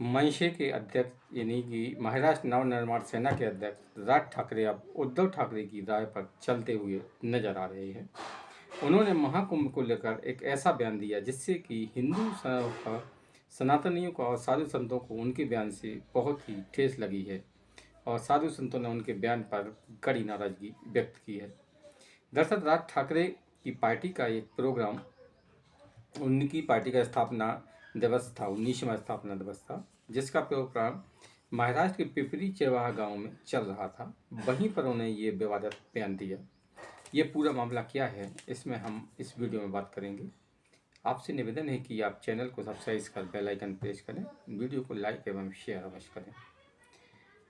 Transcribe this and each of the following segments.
मनसे के अध्यक्ष यानी कि महाराष्ट्र नवनिर्माण सेना के अध्यक्ष राज ठाकरे अब उद्धव ठाकरे की राय पर चलते हुए नजर आ रहे हैं। उन्होंने महाकुंभ को लेकर एक ऐसा बयान दिया जिससे कि सनातनियों को और साधु संतों को उनके बयान से बहुत ही ठेस लगी है और साधु संतों ने उनके बयान पर कड़ी नाराजगी व्यक्त की है। दरअसल राज ठाकरे की पार्टी का एक प्रोग्राम, उनकी पार्टी का स्थापना दिवस था, 19वां स्थापना दिवस था, जिसका प्रोग्राम महाराष्ट्र के पिपरी चेवाहा गांव में चल रहा था। वहीं पर उन्हें ये विवादित बयान दिया। ये पूरा मामला क्या है, इसमें हम इस वीडियो में बात करेंगे। आपसे निवेदन है कि आप चैनल को सब्सक्राइब कर बेल आइकन प्रेस करें, वीडियो को लाइक एवं शेयर अवश्य करें।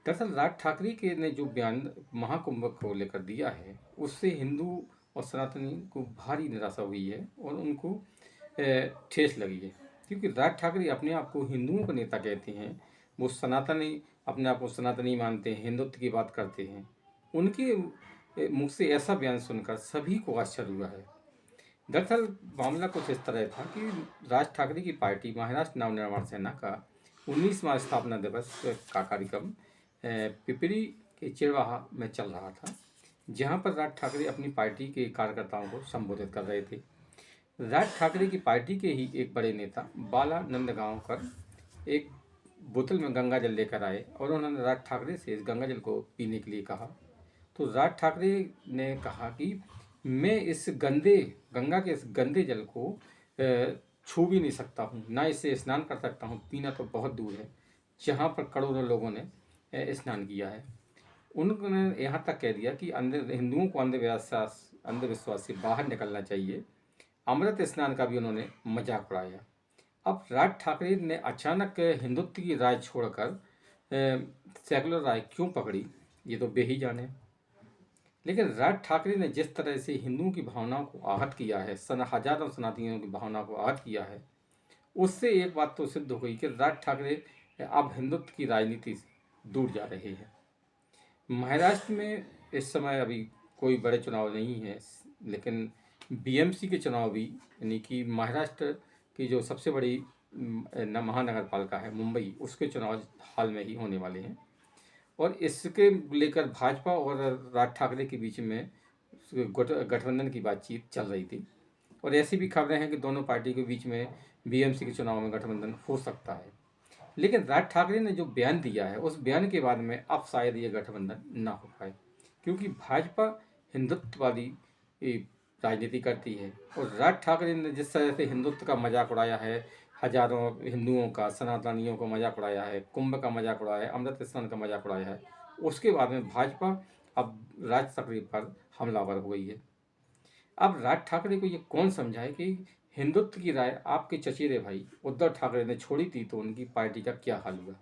दरअसल राज ठाकरे के ने जो बयान महाकुंभ को लेकर दिया है, उससे हिंदू और सनातनी को भारी निराशा हुई है और उनको ठेस लगी है। क्योंकि राज ठाकरे अपने आप को हिंदुओं का नेता कहते हैं, वो सनातनी अपने आप को सनातनी मानते हैं, हिंदुत्व की बात करते हैं। उनके मुख से ऐसा बयान सुनकर सभी को आश्चर्य हुआ है। दरअसल मामला कुछ इस तरह था कि राज ठाकरे की पार्टी महाराष्ट्र नवनिर्माण सेना का 19वां स्थापना दिवस का कार्यक्रम पिपरी के चिड़वाहा में चल रहा था, जहां पर राज ठाकरे अपनी पार्टी के कार्यकर्ताओं को संबोधित कर रहे थे। राज ठाकरे की पार्टी के ही एक बड़े नेता बाला नंदगांवकर एक बोतल में गंगा जल लेकर आए और उन्होंने राज ठाकरे से इस गंगा जल को पीने के लिए कहा। तो राज ठाकरे ने कहा कि मैं इस गंगा के इस गंदे जल को छू भी नहीं सकता हूँ, ना इससे स्नान कर सकता हूँ, पीना तो बहुत दूर है, जहाँ पर करोड़ों लोगों ने स्नान किया है। उन्होंने यहाँ तक कह दिया कि हिंदुओं को अंधविश्वास से बाहर निकलना चाहिए। अमृत स्नान का भी उन्होंने मजाक उड़ाया। अब राज ठाकरे ने अचानक हिंदुत्व की राय छोड़कर सेकुलर राय क्यों पकड़ी, ये तो बेहिजान है। लेकिन राज ठाकरे ने जिस तरह से हिंदुओं की भावनाओं को आहत किया है, हजारों सनातनियों की भावनाओं को आहत किया है, उससे एक बात तो सिद्ध हो गई कि राज ठाकरे अब हिंदुत्व की राजनीति से दूर जा रहे हैं। महाराष्ट्र में इस समय अभी कोई बड़े चुनाव नहीं है, लेकिन बीएमसी के चुनाव भी, यानी कि महाराष्ट्र की जो सबसे बड़ी महानगर पालिका है मुंबई, उसके चुनाव हाल में ही होने वाले हैं और इसके लेकर भाजपा और राज ठाकरे के बीच में गठबंधन की बातचीत चल रही थी और ऐसी भी खबरें हैं कि दोनों पार्टी के बीच में बीएमसी के चुनाव में गठबंधन हो सकता है। लेकिन राज ठाकरे ने जो बयान दिया है, उस बयान के बाद में अब शायद ये गठबंधन ना हो पाए, क्योंकि भाजपा हिंदुत्ववादी राजनीति करती है और राज ठाकरे ने जिस तरह से हिंदुत्व का मजाक उड़ाया है, हजारों हिंदुओं का, सनातनियों का मजाक उड़ाया है, कुंभ का मजाक उड़ाया है, अमृत स्नान का मजाक उड़ाया है, उसके बाद में भाजपा अब राज ठाकरे पर हमलावर हो गई है। अब राज ठाकरे को ये कौन समझाए कि हिंदुत्व की राय आपके चचेरे भाई उद्धव ठाकरे ने छोड़ी थी, तो उनकी पार्टी का क्या हाल हुआ।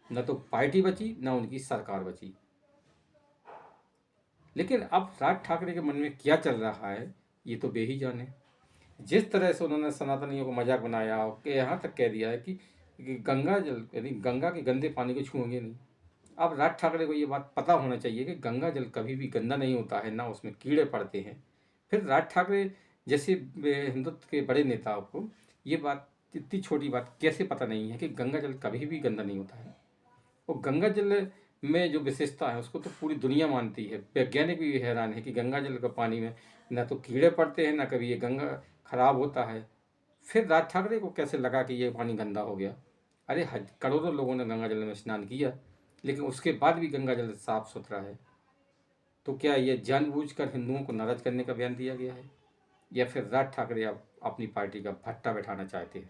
न तो पार्टी बची, न उनकी सरकार बची। लेकिन अब राज ठाकरे के मन में क्या चल रहा है, ये तो बेहिजान है। जिस तरह से उन्होंने सनातनियों को मजाक बनाया और यहाँ तक कह दिया है कि गंगा जल, यानी गंगा के गंदे पानी को छूएंगे नहीं। अब राज ठाकरे को ये बात पता होना चाहिए कि गंगा जल कभी भी गंदा नहीं होता है, ना उसमें कीड़े पड़ते हैं। फिर राज ठाकरे जैसे हिंदुत्व के बड़े नेताओं को ये बात, इतनी छोटी बात कैसे पता नहीं है कि गंगा जल कभी भी गंदा नहीं होता है। और गंगा जल में जो विशेषता है उसको तो पूरी दुनिया मानती है। वैज्ञानिक भी हैरान है कि गंगा जल का पानी में ना तो कीड़े पड़ते हैं, ना कभी ये गंगा खराब होता है। फिर राज ठाकरे को कैसे लगा कि ये पानी गंदा हो गया। अरे करोड़ों लोगों ने गंगा जल में स्नान किया, लेकिन उसके बाद भी गंगा जल साफ सुथरा है। तो क्या ये जानबूझकर हिंदुओं को नाराज करने का बयान दिया गया है, या फिर राज ठाकरे अब अपनी पार्टी का भट्टा बैठाना चाहते हैं।